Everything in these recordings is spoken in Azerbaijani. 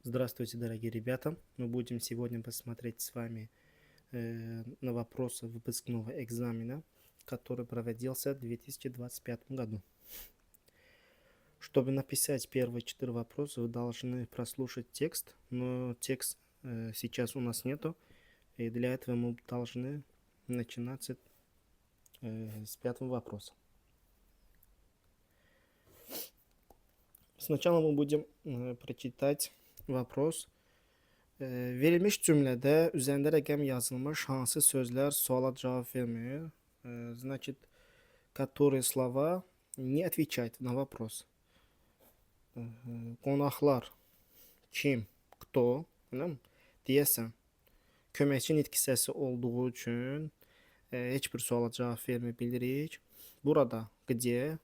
Здравствуйте, дорогие ребята! Мы будем сегодня посмотреть с вами на вопросы выпускного экзамена, который проводился в 2025 году. Чтобы написать первые 4 вопроса, вы должны прослушать текст, но текст сейчас у нас нету, и для этого мы должны начинать с 5-го вопроса. Sınavda мы будем прочитать вопрос. Verilmiş cümlədə üzərində rəqəm yazılmış hansı sözlər suala cavab vermir? Значит, которые слова не отвечают на вопрос. Qonaqlar kim, кто, deyəsən, köməkçi nitq hissəsi olduğu üçün heç bir suala cavab vermir bilirik. Burada где,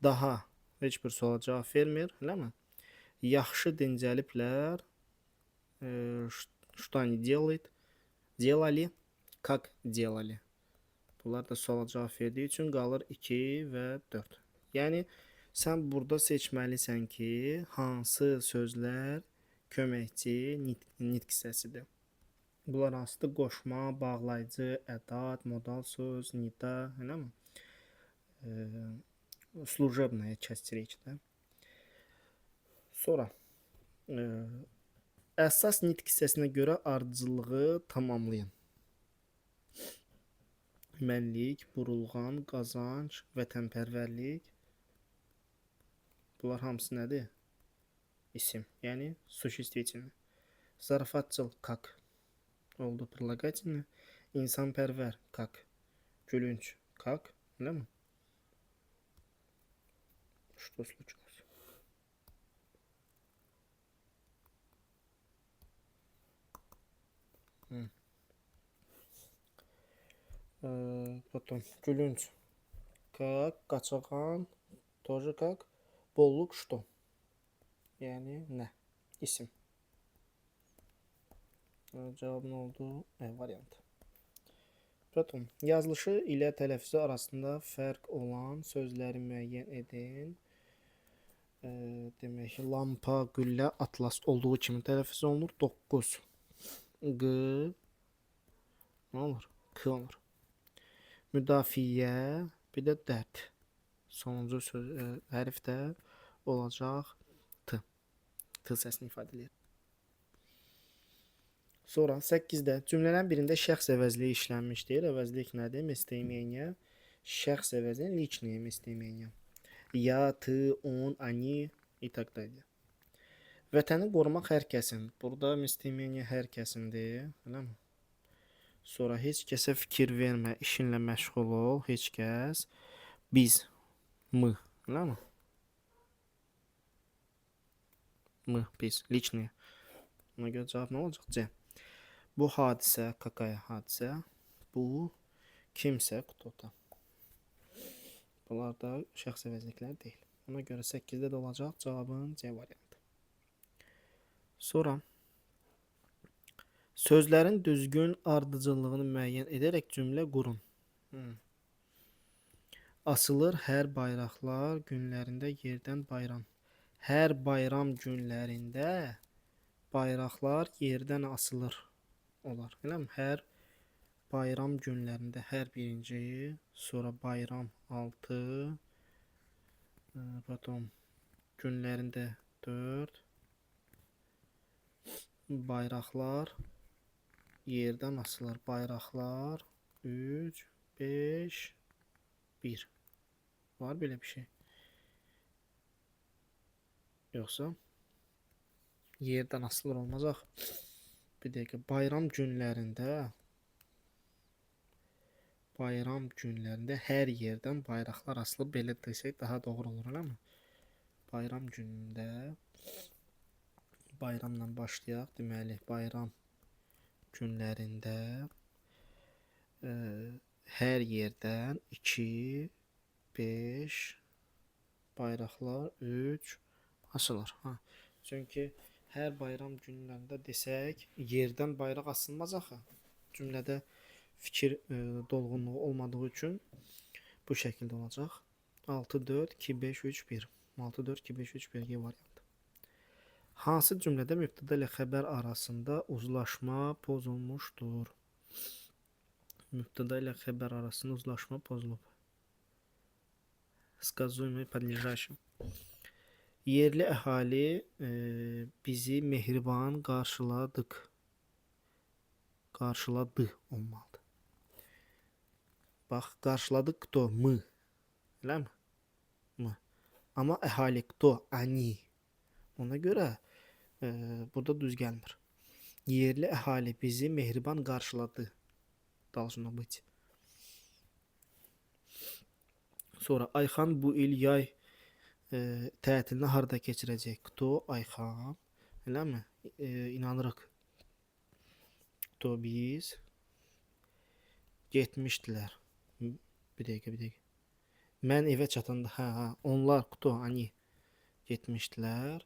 daha heç bir suala cavab vermir, eləmi? Yaxşı dincəliblər. Что они делают? Делали, как делали. Bunlar da suala cavab verdiyi üçün qalır 2 və 4. Yəni sən burada seçməlisən ki, hansı sözlər köməkçi nitq hissəsidir. Bunlar hansıdır? Qoşma, bağlayıcı, ədat, modal söz, nida, eləmi? Служебная часть речи, да? Sonra əsas nitq hissəsinə görə ardıcıllığı tamamlayın. Mənlik, burulğan, qazanc, vətənpərvərlik. Bunlar hamısı nədir? İsim, yəni существительный. Zarafatçıl как oldu прилагательный. İnsanpərvər как. Gülünç как, eləmi? Что случилось? Потом gülünç как, qaçağan тоже как, bolluk что? Yəni nə? İsim. Cavab nə oldu? Variant. Потом yazılışı ilə tələffüzü arasında fərq olan sözləri müəyyən edin. Demək ki, lampa, güllə, atlas olduğu kimi tələffüz olunur. 9. Q nə olur? K olur. Müdafiə, bir də dərd. Sonuncu hərf də olacaq T. T səsini ifadə edir. Sonra 8-də cümlələrin birində şəxs əvəzliyi işlənmişdir. Əvəzlik nədir? Местоимение. Şəxs əvəzi личное местоимение. Я, ты, он, они и так далее. Vətəni qorumaq hər kəsin. Burada местоимение hər kəsindir. Eləmi? Sonra heç kəsə fikir vermə, işinlə məşğul ol, heç kəs. Biz, мы, eləmi? Мы, biz, личные. Ona görə cavab nə olacaq? C. Bu hadisə, какая hadisə? Bu kimsə, кто-то. Bunlar da şəxs əvəzliklər deyil. Ona görə 8-də də olacaq cavabın C variantı. Sonra sözlərin düzgün ardıcıllığını müəyyən edərək cümlə qurun. Asılır hər bayraqlar günlərində yerdən bayram. Hər bayram günlərində bayraqlar yerdən asılır olar. Eləmi? Hər bayram günlərində hər birinci, sonra bayram 6, potom günlərində 4, bayraqlar yerdən asılır. Bayraqlar 3, 5, 1. Var belə bir şey? Yoxsa yerdən asılır olmaz. Bir dəqiqə. Bayram günlərində hər yerdən bayraqlar asılıb, belə desək daha doğru olur, eləmi? Bayram günündə bayramla başlayaq. Deməli, bayram günlərində hər yerdən 2, 5 bayraqlar 3 asılır. Çünki hər bayram günlərində desək, yerdən bayraq asılmaz axı. Cümlədə fikir dolğunluğu olmadığı üçün bu şəkildə olacaq. 6, 4, 2, 5, 3, 1. 6, 4, 2, 5, 3, 1 variantı. Hansı cümlədə mübtəda ilə xəbər arasında uzlaşma pozulmuşdur? Mübtəda ilə xəbər arasında uzlaşma pozulub. Сказуемый подлежащим. Yerli əhali bizi mehriban qarşıladı olmalıdır. Bax, qarşıladı kto? Мы. Eləmi? Мы. Amma əhali kto? Они. Ona görə burada düz gəlmir. Yerli əhali bizi mehriban qarşıladı. Должно быть. Sonra Ayxan bu il yay tətilini harda keçirəcək? Kto? Ayxan. Eləmi? İnanırıq. Kto? Biz. Getmişdilər. Bir dəqiqə. Mən evə çatanda, onlar kto? Они. Getmişdilər.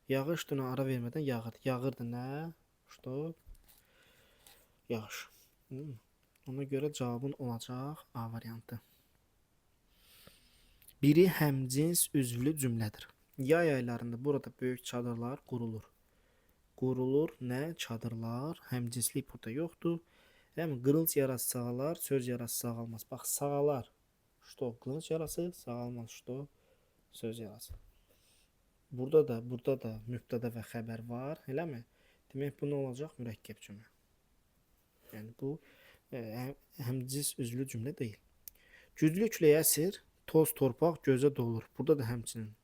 Yağış dünə ara vermədən yağırdı. Yağırdı nə? Что? Yağış. Ona görə cavabın olacaq A variantı. Biri həmcins üzvlü cümlədir. Yay aylarında burada böyük çadırlar qurulur. Qurulur nə? Çadırlar. Həmcinslik burada yoxdur. Yəni qılınc yarası sağalar, söz yarası sağalmaz. Bax, sağalar. Что? Qılınc yarası, sağalmaz. Что? Söz yarası. Burada da mübtəda və xəbər var, eləmi? Demək bu nə olacaq? Mürəkkəb cümlə. Yəni bu həmcins üzvlü cümlə deyil. Güclü külək əsir, toz torpaq gözə dolur. Burada da həmçinin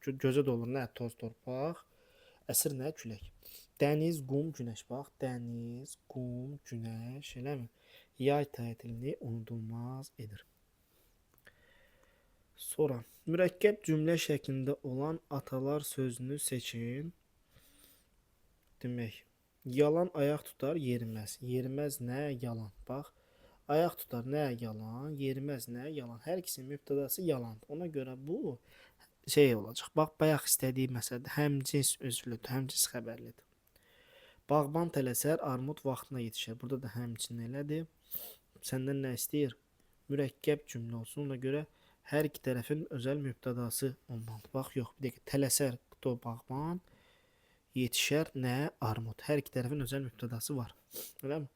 gözə dolur nə? Toz torpaq, əsir nə? Külək. Dəniz, qum, günəş. Bax, dəniz, qum, günəş, eləmi? Yay tətilini unudulmaz edir. Sonra mürəkkəb cümlə şəklində olan atalar sözünü seçin. Demək, yalan ayaq tutar, yeriməz. Yeriməz nə? Yalan. Bax, ayaq tutar nə? Yalan. Yeriməz nə? Yalan. Hər ikisinin mübtədası yalandır. Ona görə bu olacaq. Bax, bayaq istədiyi məsələdə həmcins üzvlüdür, həmcins xəbərlidir. Bağban tələsər, armud vaxtına yetişər. Burada da həmçinin elədir. Səndən nə istəyir? Mürəkkəb cümlə olsun. Ona görə hər iki tərəfin özəl mübtədası olmalıdır. Bax, yox, bir dəqiqə. Tələsər, kto? Bağban. Yetişər nə? Armud. Hər iki tərəfin özəl mübtədası var. Eləmi?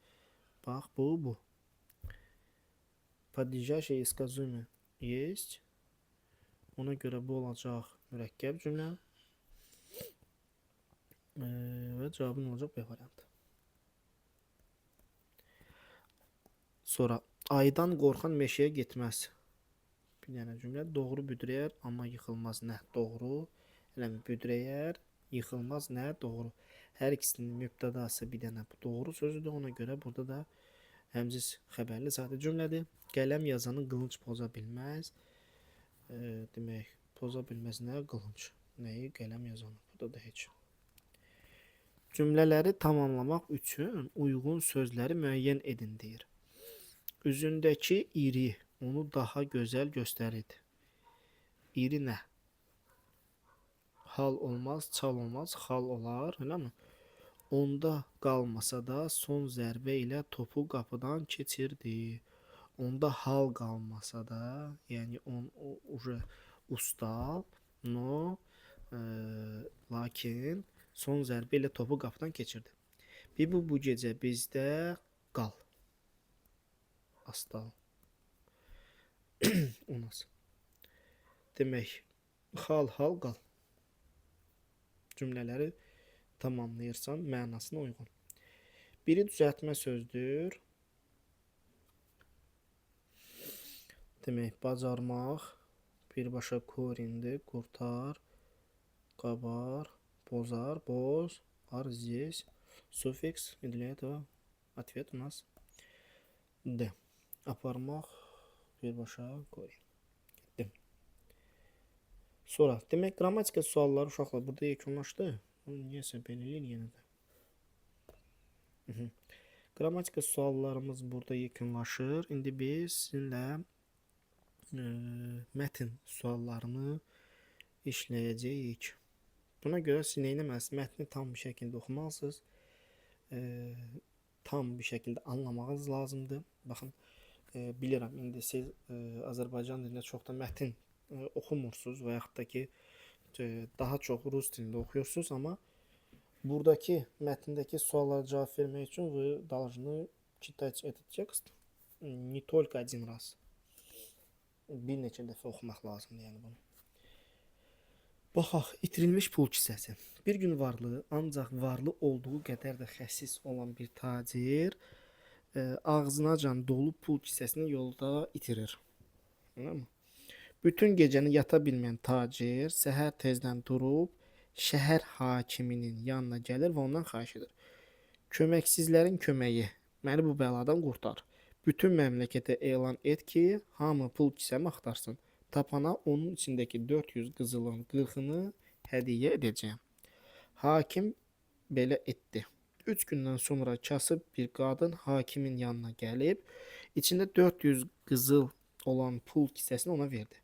Bax, bu. Подлежащее и сказуемое есть. Ona görə bu olacaq mürəkkəb cümlə. Və cavabın olacaq B variantı. Sonra aydan qorxan meşəyə getməz. Bir dənə cümlə. Doğru büdrəyər, amma yıxılmaz nə? Doğru. Eləmi? Büdrəyər, yıxılmaz nə? Doğru. Hər ikisinin mübtədası bir dənə bu doğru sözüdür. Ona görə burada da həmcins xəbərli sadə cümlədir. Qələm yazanı qılınc poza bilməz. Demək, poza bilməz nə? Qılınc. Nəyi? Qələm yazanı. Burada da heç. Cümlələri tamamlamaq üçün uyğun sözləri müəyyən edin deyir. Üzündəki iri onu daha gözəl göstərir. İri nə? Hal olmaz, çal olmaz, xal olar, eləmi? Onda qalmasa da son zərbə ilə topu qapıdan keçirdi. Onda hal qalmasa da, yəni usta, no, lakin son zərbə ilə topu qapıdan keçirdi. Bu gecə bizdə qal. Astal. Onas. Demək, hal qal. Cümlələri tamamlayırsan mənasına uyğun. Biri düzəltmə sözdür. Demək, bacarmaq, birbaşa korindir, qurtar, qabar, bozar, boz, var здесь. Суффикс, и для этого ответ у нас D. Aparmaq, birbaşa korin. Getdim. Sonra, demək, qrammatika sualları uşaqlar burada yekunlaşdı. Niyəsə belə eləyir yenə də. Qrammatika suallarımız burada yekunlaşır. İndi biz sizinlə mətn suallarını işləyəcəyik. Buna görə siz nə etməlisiniz? Mətni tam bir şəkildə oxumalısınız. Tam bir şəkildə anlamağınız lazımdır. Baxın, bilirəm, indi siz Azərbaycan dilində çox da mətn oxumursunuz və yaxud da ki, daha çox rus dilində oxuyursunuz, amma Buradaki mətndəki suallara cavab vermək üçün вы должны читать этот tекst не только один раз. Bir neçə dəfə oxumaq lazımdır yəni bunu. Baxaq, itirilmiş pul kisəsi. Bir gün varlı, ancaq varlı olduğu qədər də xəsis olan bir tacir ağzınacan dolu pul kisəsini yolda itirir. Anladın mı? Bütün gecəni yata bilməyən tacir səhər tezdən durub şəhər hakiminin yanına gəlir və ondan xahiş edir. Köməksizlərin köməyi, məni bu bəladan qurtar. Bütün məmləkətə elan et ki, hamı pul kisəmi axtarsın. Tapana onun içindəki 400 qızılın 40-ını hədiyyə edəcəyəm. Hakim belə etdi. 3 gündən sonra kasıb bir qadın hakimin yanına gəlib, içində 400 qızıl olan pul kisəsini ona verdi.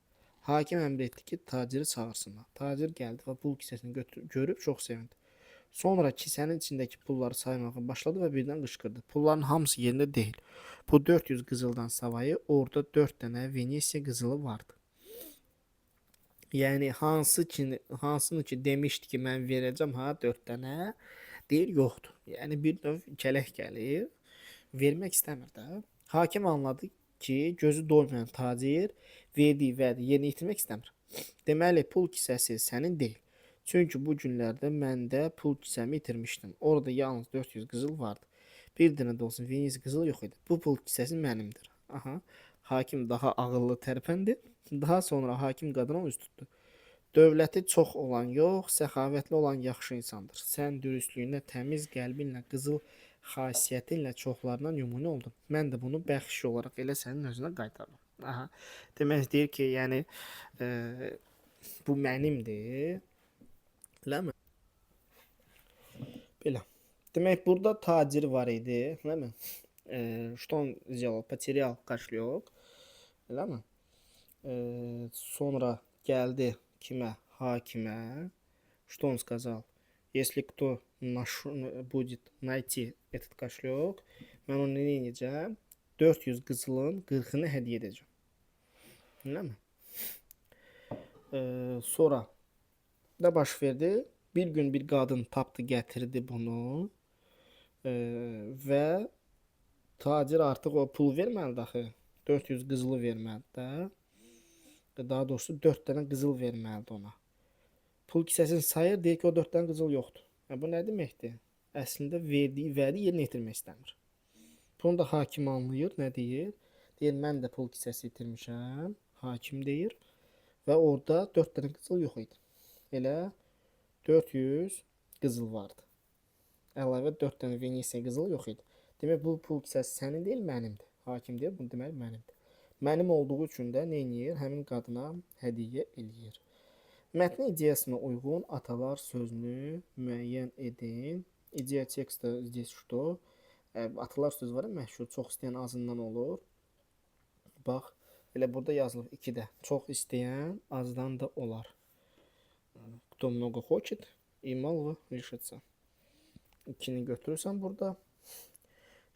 Hakim əmr etdi ki, taciri çağırsınlar. Tacir gəldi və pul kisəsini görüb çox sevindi. Sonra kisənin içindəki pulları saymağa başladı və birdən qışqırdı. Pulların hamısı yerində deyil. Bu 400 qızıldan savayı orada 4 dənə Venesiya qızılı vardı. Yəni hansını ki demişdi ki, mən verəcəm 4 dənə, deyir yoxdur. Yəni bir növ kələk gəlir, vermək istəmir də. Hakim anladı ki, gözü doymayan tacir verdiyi vədi yerinə yetirmək istəmir. Deməli, pul kisəsi sənin deyil. Çünki bu günlərdə mən də pul kisəmi itirmişdim. Orada yalnız 400 qızıl vardı. Bir dənə də olsun Venesiya qızıl yox idi. Bu pul kisəsi mənimdir. Aha. Hakim daha ağıllı tərpəndi. Daha sonra hakim qadına üz tutdu. Dövləti çox olan yox, səxavətli olan yaxşı insandır. Sən dürüstlüyünlə, təmiz qəlbinlə, qızıl xasiyyətinlə çoxlarına nümunə oldun. Mən də bunu bəxş olaraq elə sənin özünə qaytarıram. Aha. Demək deyir ki, yəni bu mənimdir. Eləmi? Belə. Demək burada tacir var idi, eləmi? Что он сделал? Потерял кошелек. Eləmi? Sonra gəldi kimə? Hakimə. Что он сказал? Если кто будет найти этот кошелек, mən onu nə edəcəm? 400 qızılın 40-ını hədiyyə edəcəm. Eləmi? Sonra da baş verdi. Bir gün bir qadın tapdı, gətirdi bunu. Və tacir artıq o pul verməlidir axı. 400 qızılı verməlidir. Daha doğrusu 4 dənə qızıl verməlidir ona. Pul kisəsini sayır, deyir ki, o 4 dənə qızıl yoxdur. Bu nə deməkdir? Əslində verdiyi vədi yerinə yetirmək istəmir. Bunu da hakim anlayır, nə deyir? Deyir, mən də pul kisəsi itirmişəm. Hakim deyir. Və orada 4 dənə qızıl yox idi. Elə 400 qızıl vardı. Əlavə 4 dənə Venesiya qızıl yox idi. Demək, bu pul kisəsi sənin deyil, mənimdir. Hakim deyir, bunu deməli mənimdir. Mənim olduğu üçün də nə edir? Həmin qadına hədiyyə eləyir. Mətnin ideyasına uyğun atalar sözünü müəyyən edin. İdeya tekstdə здесь что? Atalar sözü var, məşhur, çox istəyən azından olur. Bax, elə burada yazılıb 2-də. Çox istəyən azdan da olar. Кто много хочет и малого лишится. 2-ni götürürsən burada.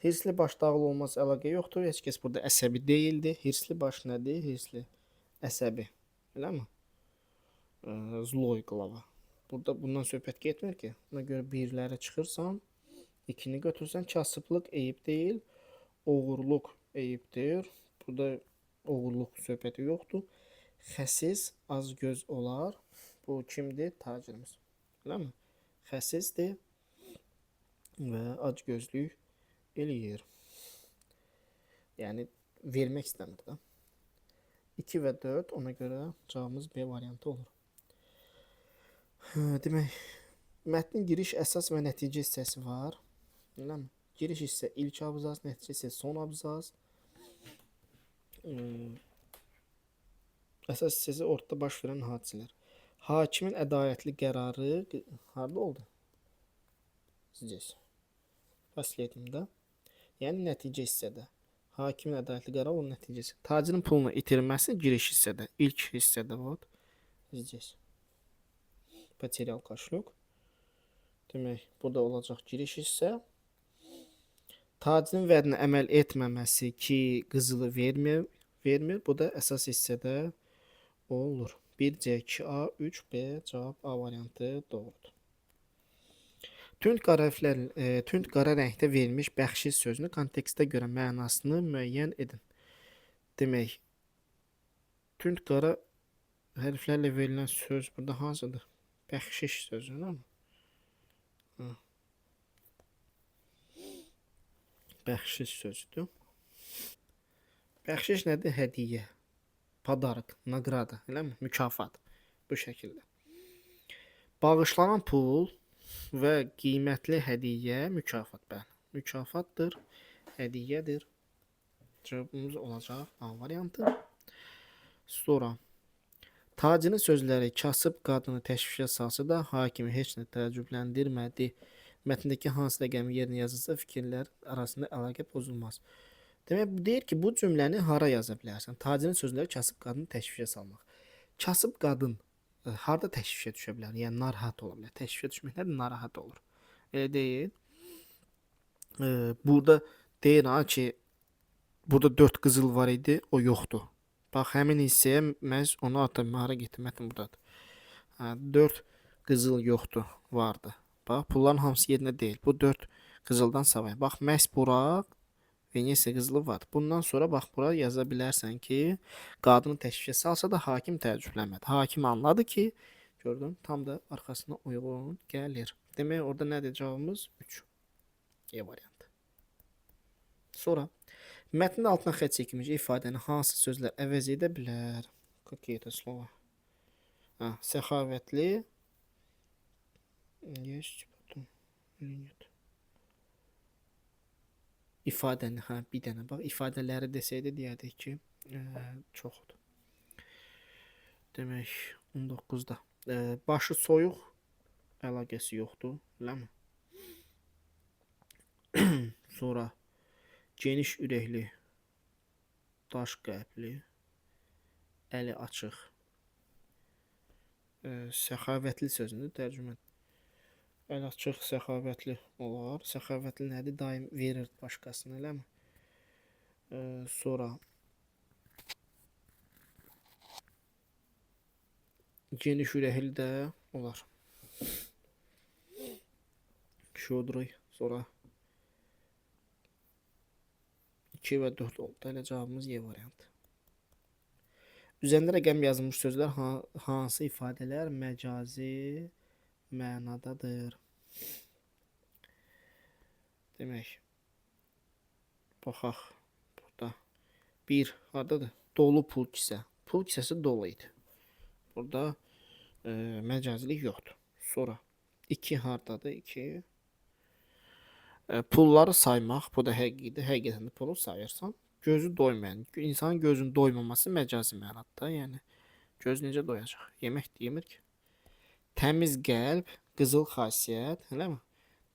Hirsli baş dağıl olmaz, əlaqə yoxdur. Heç kəs burada əsəbi deyildi. Hirsli baş nədir? Hirsli. Əsəbi. Eləmi? Zloy qlava. Burada bundan söhbət getmir ki. Buna görə birlərə çıxırsan, 2-ni götürsən, kasıblıq eyib deyil, oğurluq eyibdir. Burada oğurluq söhbəti yoxdur. Xəsis az göz olar. Bu kimdir? Tacirimiz. Eləmi? Xəsisdir və ac gözlük eləyir. Yəni vermək istəmir də. 2 və 4, ona görə cavabımız B variantı olur. Demək, mətnin giriş, əsas və nəticə hissəsi var. Eləmi? Giriş hissə ilk abzas, nəticə hissə son abzas. Əsas hissəsi ortada baş verən hadisələr. Hakimin ədalətli qərarı harda oldu? Здесь. Последнimdə. Yəni nəticə hissədə. Hakimin ədalətli qərarı onun nəticəsi. Tacirin pulunu itirməsi giriş hissədə. İlk hissədə вот. Здесь. Потерял кошелек. Demək, burada olacaq giriş hissə. Tacirin vədinə əməl etməməsi ki, qızılı vermir. Bu da əsas hissədə olur. 1C, 2A, 3B cavab A variantı doğrudur. Tünd qara rəngdə verilmiş bəxşiş sözünü kontekstə görə mənasını müəyyən edin. Demək, tünd qara hərflərlə verilən söz burada hansıdır? Bəxşiş sözü, değil mi? Bəxşiş sözüdür. Bəxşiş nədir? Hədiyyə, padarıq, nagrada, eləmi? Mükafat. Bu şəkildə. Bağışlanan pul və qiymətli hədiyyə mükafat. Bəli. Mükafatdır, hədiyyədir. Cavabımız olacaq A variantı. Sonra tacirin sözləri kasıb qadını təşvişə salsa da hakimi heç nə təəccübləndirmədi. Mətndəki hansı rəqəmi yerinə yazılsa fikirlər arasında əlaqə pozulmaz. Demək, deyir ki, bu cümləni hara yaza bilərsən? Tacirin sözləri kasıb qadını təşvişə salmaq. Kasıb qadın harda təşvişə düşə bilər? Yəni narahat ola bilər. Təşvişə düşmək nədir? Narahat olur. Elə deyil. Burada deyir ki, burada 4 qızıl var idi, o yoxdur. Bax, həmin hissəyə məhz onu atam, hara getdim, mətin buradadır. 4 qızıl yoxdur, vardı. Bax, pulların hamısı yerinə deyil. Bu 4 qızıldan savayı. Bax, məhz bura Venesiya qızılı var. Bundan sonra bax, bura yaza bilərsən ki, qadını təşvişə salsa da hakim təəccüblənmədi. Hakim anladı ki, gördün, tam da arxasına uyğun gəlir. Demək, orada nədir cavabımız? 3. E variantı. Sonra mətnin altına xətt çəkilmiş ifadəni hansı sözlər əvəz edə bilər? Какие-то слова. Səxavətli. Есть потом или нет? İfadəni, bir dənə bax, ifadələri desəydi deyərdik ki, çoxdur. Demək, 19-da. Başı soyuq əlaqəsi yoxdur, eləmi? Sonra geniş ürəkli, daş qəlbli, əli açıq, səxavətli sözündür, tərcümə. Əli açıq, səxavətli olar. Səxavətli nədir? Daim verir başqasına, eləmi? Sonra geniş ürəkli də olar. Şudruy. Sonra 2 və 4 oldu. Elə cavabımız Y variantı. Üzərində rəqəm yazılmış sözlər hansı ifadələr məcazi mənadadır? Demək, baxaq burada. 1, haradadır? Dolu pul kisə. Pul kisəsi dolu idi. Burada məcazilik yoxdur. Sonra 2 hardadır? 2. Pulları saymaq, bu da həqiqidir. Həqiqətən də pulu sayırsan, gözü doymayan, insanın gözünün doymaması məcazi mənada. Yəni göz necə doyacaq? Yemək yemir ki. Təmiz qəlb, qızıl xasiyyət, eləmi?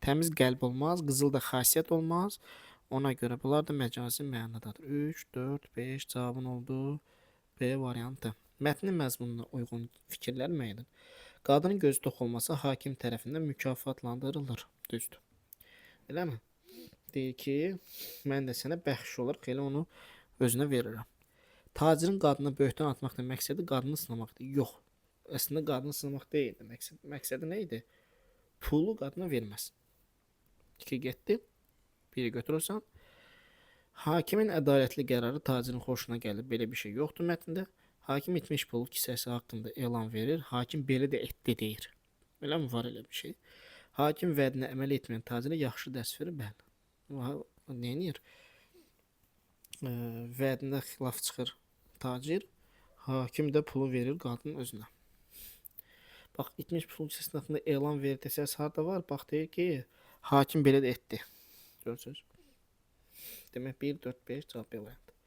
Təmiz qəlb olmaz, qızıl da xasiyyət olmaz. Ona görə bunlar da məcazi mənadadır. 3, 4, 5 cavabın oldu B variantı. Mətnin məzmununa uyğun fikirlər müəyyən edin. Qadının gözü toxunması hakim tərəfindən mükafatlandırılır. Düzdür. Eləmi? Deyir ki, mən də sənə bəxş olaraq elə onu özünə verirəm. Tacirin qadına böhtan atmaqda məqsədi qadını sınamaqdır. Yox. Əslində qadını sınamaq deyildi. Məqsədi nə idi? Pulu qadına verməz. 2 getdi. 1-i götürürsən. Hakimin ədalətli qərarı tacirin xoşuna gəlir. Belə bir şey yoxdur mətndə. Hakim itmiş pul kisəsi haqqında elan verir. Hakim belə də etdi deyir. Belə mi var elə bir şey? Hakim vədinə əməl etməyən tacirə yaxşı dərs verir, bəli. Neyinir? Vədində xilaf çıxır tacir, hakim də pulu verir qadının özünə. Bax, itmiş pul kisəsinin haqqında elan verir desəz harda var? Bax, deyir ki, hakim belə də etdi. Görürsünüz? Demək, 1, 4, 5 cavab B variantı.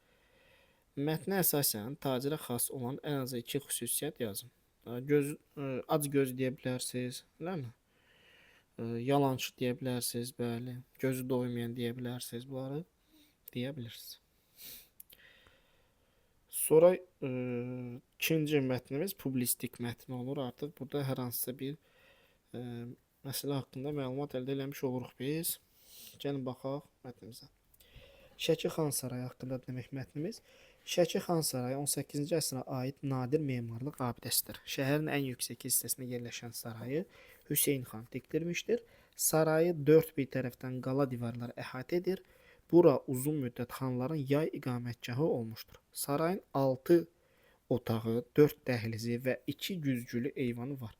Mətnə əsasən tacirə xas olan ən azı 2 xüsusiyyət yazın. Ac göz deyə bilərsiniz, eləmi? Yalancı deyə bilərsiniz, bəli. Gözü doymayan deyə bilərsiniz, bunları deyə bilirsiniz. Sonra ikinci mətnimiz publistik mətn olur. Artıq burada hər hansısa bir məsələ haqqında məlumat əldə eləmiş oluruq biz. Gəlin baxaq mətnimizə. Şəki Xan Sarayı haqqında demək mətnimiz. Şəki Xan Sarayı 18-ci əsrə aid nadir memarlıq abidəsidir. Şəhərin ən yüksək hissəsində yerləşən sarayı Hüseyn xan tikdirmişdir. Sarayı dörd bir tərəfdən qala divarları əhatə edir. Bura uzun müddət xanların yay iqamətgahı olmuşdur. Sarayın 6 otağı, 4 dəhlizi və 2 güzgülü eyvanı var.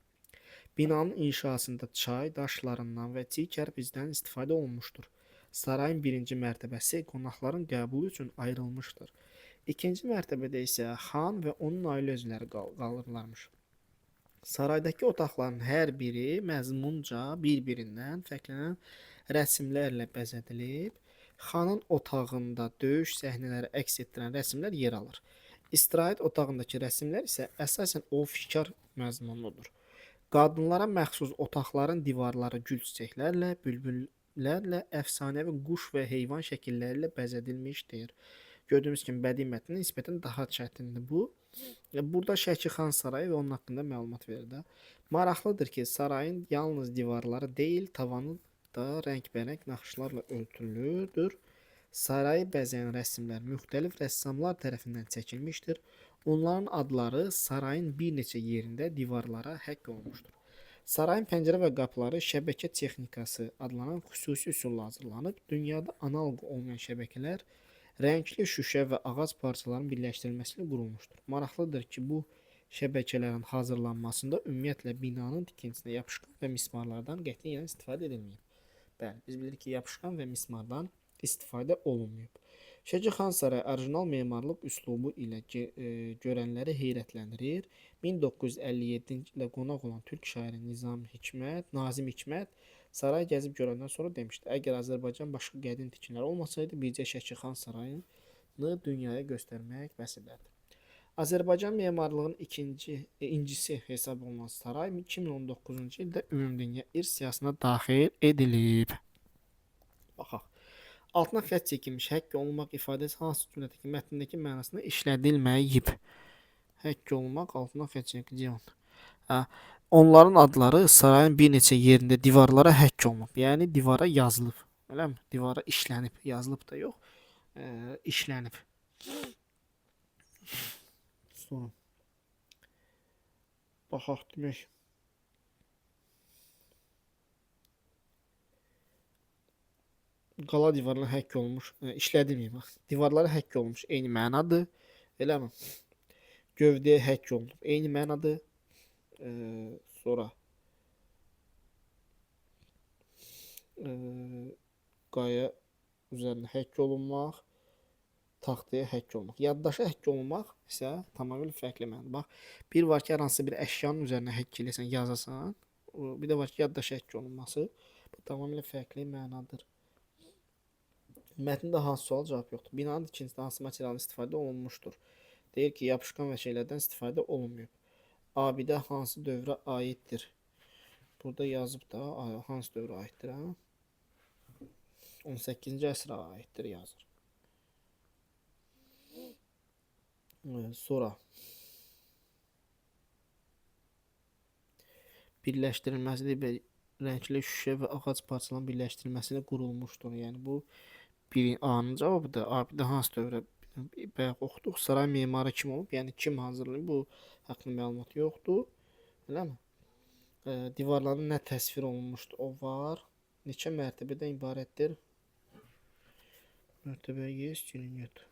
Binanın inşasında çay daşlarından və çiy kərpicdən istifadə olunmuşdur. Sarayın birinci mərtəbəsi qonaqların qəbulu üçün ayrılmışdır. İkinci mərtəbədə isə xan və onun ailə üzvləri qalırlarmış. Saraydakı otaqların hər biri məzmunca bir-birindən fərqlənən rəsmlərlə bəzədilib. Xanın otağında döyüş səhnələri əks etdirən rəsmlər yer alır. İstirahət otağındakı rəsmlər isə əsasən ovşikar məzmunludur. Qadınlara məxsus otaqların divarları gül çiçəklərlə, bülbüllərlə, əfsanəvi quş və heyvan şəkilləri ilə bəzədilmişdir. Gördüyümüz kimi bədii mətn nisbətən daha çətindir bu. Burada Şəkixan sarayı və onun haqqında məlumat verir. Maraqlıdır ki, sarayın yalnız divarları deyil, tavanı da rəngbərəng naxışlarla örtülüdür. Sarayı bəzəyən rəsmlər müxtəlif rəssamlar tərəfindən çəkilmişdir. Onların adları sarayın bir neçə yerində divarlara həkk olunmuşdur. Sarayın pəncərə və qapıları şəbəkə texnikası adlanan xüsusi üsulla hazırlanıb. Dünyada analoq olmayan şəbəkələr rəngli şüşə və ağac parçalarının birləşdirilməsilə qurulmuşdur. Maraqlıdır ki, bu şəbəkələrin hazırlanmasında ümumiyyətlə binanın tikintisinə yapışqan və mismarlardan qətiyyən istifadə edilməyib. Bəli, biz bilirik ki, yapışqan və mismardan istifadə olunmayıb. Şəkixan sarayı orijinal memarlıq üslubu ilə görənləri heyrətləndirir. 1957-ci ildə qonaq olan türk şairi Nazim Hikmət saray gəzib görəndən sonra demişdi: əgər Azərbaycan başqa qədim tikililər olmasaydı, bircə Şəkixan sarayını dünyaya göstərmək vəsilədir. Azərbaycan memarlığının incisi hesab olunan saray 2019-cu ildə ümumdünya irs siyahısına daxil edilib. Baxaq. Altına xətt çəkilmiş həkk olunmaq ifadəsi hansı cümlədəki mətndəki mənasında işlədilməyib? Həkk olunmaq, altına xətt çəkilmiş. Onların adları sarayın bir neçə yerində divarlara həkk olunub. Yəni divara yazılıb. Eləmi? Divara işlənib. Yazılıb da yox. İşlənib. Sonra. Baxaq demək. Qala divarına həkk olmuş. İşlədilməyib. Divarlara həkk olmuş. Eyni mənadır. Eləmi? Gövdəyə həkk olunub. Eyni mənadır. Sonra qaya üzərində həkk olunmaq, taxtaya həkk olunmaq. Yaddaşa həkk olunmaq isə tamamilə fərqli mənadır. Bax, bir var ki, hər hansı bir əşyanın üzərinə həkk eləsən, yazasan. Bir də var ki, yaddaşa həkk olunması. Bu tamamilə fərqli mənadır. Mətndə hansı sual cavab yoxdur. Binanın tikintisində hansı materialın istifadə olunmuşdur? Deyir ki, yapışqan və şeylərdən istifadə olunmuyor. Abidə hansı dövrə aiddir? Burada yazıb da hansı dövrə aiddir? 18-ci əsrə aiddir yazır. Sonra birləşdirilməsi rəngli şüşə və ağac parçalarının birləşdirilməsilə qurulmuşdur. Yəni bu bir A-nın cavabıdır. Abidə hansı dövrə bayaq oxuduq. Saray memarı kim olub? Yəni kim hazırlayıb? Bu haqqında məlumat yoxdur. Eləmi? Divarların nə təsvir olunmuşdur? O var. Neçə mərtəbədən ibarətdir? Mərtəbə есть или нет?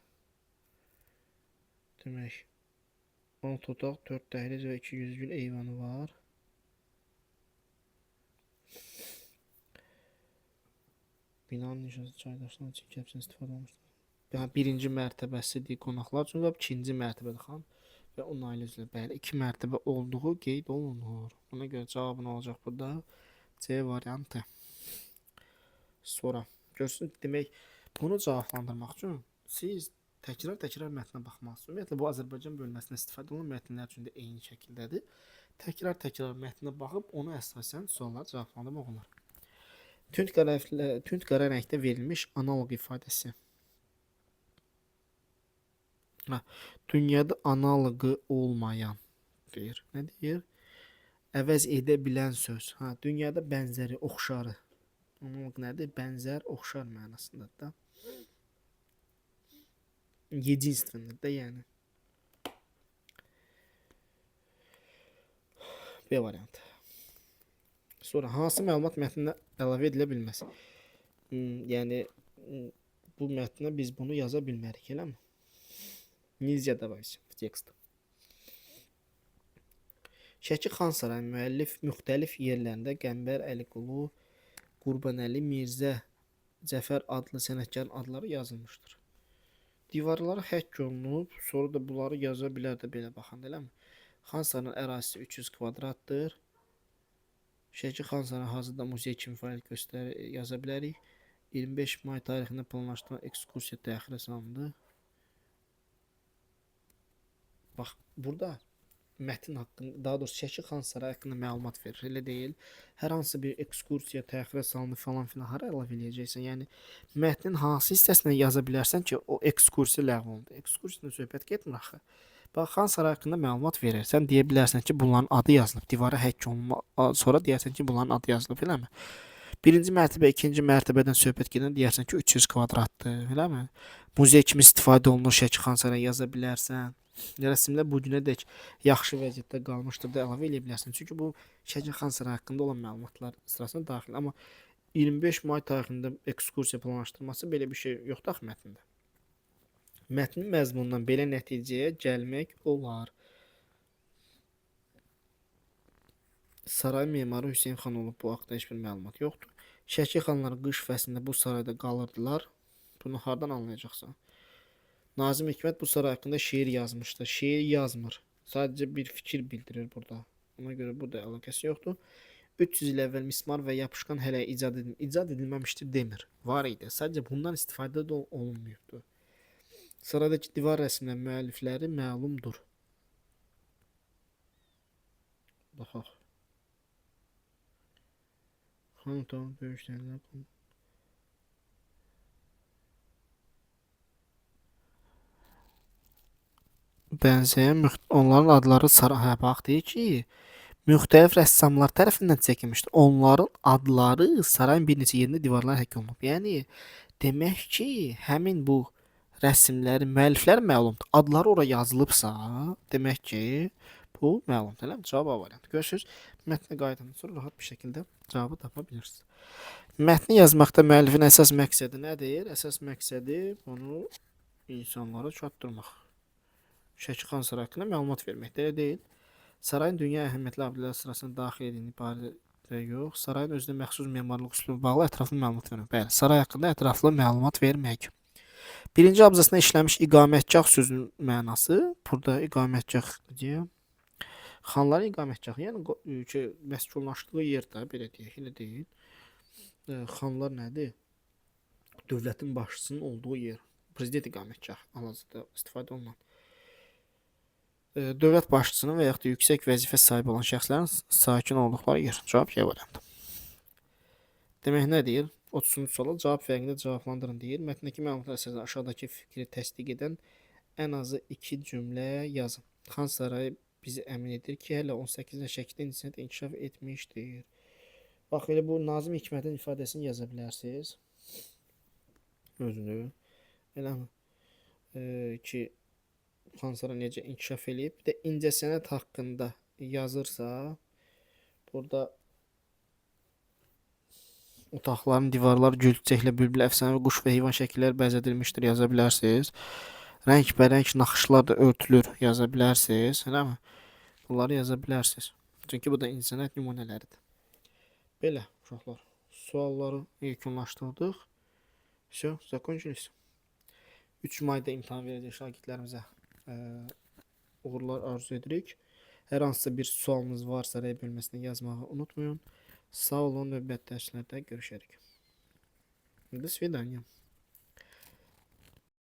Demək, 6 otaq, 4 dəhliz və 2 güzgül eyvanı var. Binanın inşası çaydaşlarından çiy kərpicdən istifadə olunmuşdur. Yəni birinci mərtəbəsidir qonaqlar üçün və ikinci mərtəbədir xan və onun ailə üzvləri. Bəli, 2 mərtəbə olduğu qeyd olunur. Buna görə cavabı nə olacaq burada? C variantı. Sonra görsün, demək, bunu cavablandırmaq üçün siz təkrar mətnə baxmalısınız. Ümumiyyətlə bu Azərbaycan bölməsində istifadə olunan mətnlər üçün də eyni şəkildədir. Təkrar mətnə baxıb onu əsasən sualları cavablandırmaq olar. Tünd qara rəngdə verilmiş analoq ifadəsi. Dünyada analoqu olmayan deyir. Nə deyir? Əvəz edə bilən söz. Dünyada bənzəri, oxşarı. Analoq nədir? Bənzər, oxşar mənasındadır da. Единственный də yəni. B variantı. Sonra hansı məlumat mətninə əlavə edilə bilməz? Yəni bu mətnə biz bunu yaza bilmərik, eləmi? Nizya добавить в текст. Şəki Xan Sarayı müəllif müxtəlif yerlərində Qəmbər Əliqulu, Qurbanəli Mirzə, Cəfər adlı sənətkarın adları yazılmışdır. Divarları həkk olunub, sonra da bunları yaza bilər də belə baxanda, eləmi? Xan Sarayının ərazisi 300 kvadratdır. Şəki Xan Sarayı hazırda muzey kimi fəaliyyət yaza bilərik. 25 may tarixində planlaşdırılan ekskursiya təxirə salındı. Bax, burada mətn haqqında, daha doğrusu Şəki Xan Sarayı haqqında məlumat verir, elə deyil. Hər hansı bir ekskursiya təxirə salındı falan filan hara əlavə eləyəcəksən? Yəni mətnin hansı hissəsinə yaza bilərsən ki, o ekskursiya ləğv olundu. Ekskursiyadan söhbət getmir axı. Bax, Xan Sarayı haqqında məlumat verir. Sən deyə bilərsən ki, bunların adı yazılıb. Divara həkk olunma sonra deyərsən ki, bunların adı yazılıb, eləmi? Birinci mərtəbə, ikinci mərtəbədən söhbət gedən deyərsən ki, 300 kvadratdır, eləmi? Muzey kimi istifadə olunur, Şəki Xan Sarayı yaza bilərsən. Rəsmdə bu günədək yaxşı vəziyyətdə qalmışdır da əlavə edə bilərsən. Çünki bu Şəki Xan Sarayı haqqında olan məlumatlar sırasına daxil. Amma 25 may tarixində ekskursiya planlaşdırması belə bir şey yoxdur axı mətndə. Mətnin məzmunundan belə nəticəyə gəlmək olar. Saray memarı Hüseyn xan olub, bu haqda heç bir məlumat yoxdur. Şəki xanları qış fəslində bu sarayda qalırdılar. Bunu hardan anlayacaqsan? Nazim Hikmət bu saray haqqında şeir yazmışdır. Şeir yazmır. Sadəcə bir fikir bildirir burada. Ona görə burada əlaqəsi yoxdur. 300 il əvvəl mismar və yapışqan hələ icad edilməmişdir demir. Var idi. Sadəcə bundan istifadə də olunmuyubdur. Saraydakı divar rəsmləri müəllifləri məlumdur. Baxaq. Xan tamam döyüşlərində bənzəyən onların adları saraya bax deyir ki, müxtəlif rəssamlar tərəfindən çəkilmişdir. Onların adları sarayın bir neçə yerində divarlara həkk olunub. Yəni demək ki, həmin bu rəsmlərin müəllifləri məlumdur. Adları ora yazılıbsa, demək ki, bu məlumdur. Eləmi? Cavab A variantı. Görürsüz, mətnə qayıdandan sonra rahat bir şəkildə cavabı tapa bilirsiniz. Mətni yazmaqda müəllifin əsas məqsədi nədir? Əsas məqsədi bunu insanlara çatdırmaq. Şəki Xan Sarayı haqqında məlumat verməkdə elə deyil. Sarayın dünya əhəmiyyətli abidələr sırasına daxil edildiyi barədə yox, sarayın özünə məxsus memarlıq üslubu bağlı ətraflı məlumat vermək. Bəli, saray haqqında ətraflı məlumat vermək. Birinci abzasında işlənmiş iqamətgah sözünün mənası, burada iqamətgah deyək, xanların iqamətgahı, yəni ki, məskunlaşdığı yer də belə deyək, elə deyil. Xanlar nədir? Dövlətin başçısının olduğu yer. Prezident iqamətgahı hal-hazırda istifadə olunan. Dövlət başçısının və yaxud da yüksək vəzifə sahibi olan şəxslərin sakin olduqları yer. Cavab Y variantı. Demək nə deyir? 30-cu suala cavab fərqində cavablandırın deyir. Mətndəki məlumatlar əsasında aşağıdakı fikri təsdiq edən ən azı 2 cümlə yazın. Xan Sarayı bizi əmin edir ki, hələ 18-ci Şəkidə incəsənət inkişaf etmişdir. Bax, elə bu Nazim Hikmətin ifadəsini yaza bilərsiniz. Özünü. Eləmi? Ki, Xan Sarayı necə inkişaf eləyib. Bir də incəsənət haqqında yazırsa, burada otaqların divarlar gül çiçəklə, bülbül, əfsanəvi quş və heyvan şəkilləri bəzədilmişdir yaza bilərsiniz. Rəngbərəng naxışlar da örtülür yaza bilərsiniz. Eləmi? Bunları yaza bilərsiniz. Çünki bu da incəsənət nümunələridir. Belə uşaqlar, sualları yekunlaşdırdıq. Все, закончились. 3 mayda imtahan verəcək şagirdlərimizə uğurlar arzu edirik. Hər hansısa bir sualınız varsa rəy bölməsində yazmağı unutmayın. Sağ olun, növbəti dərslərdə görüşərik. До свидания.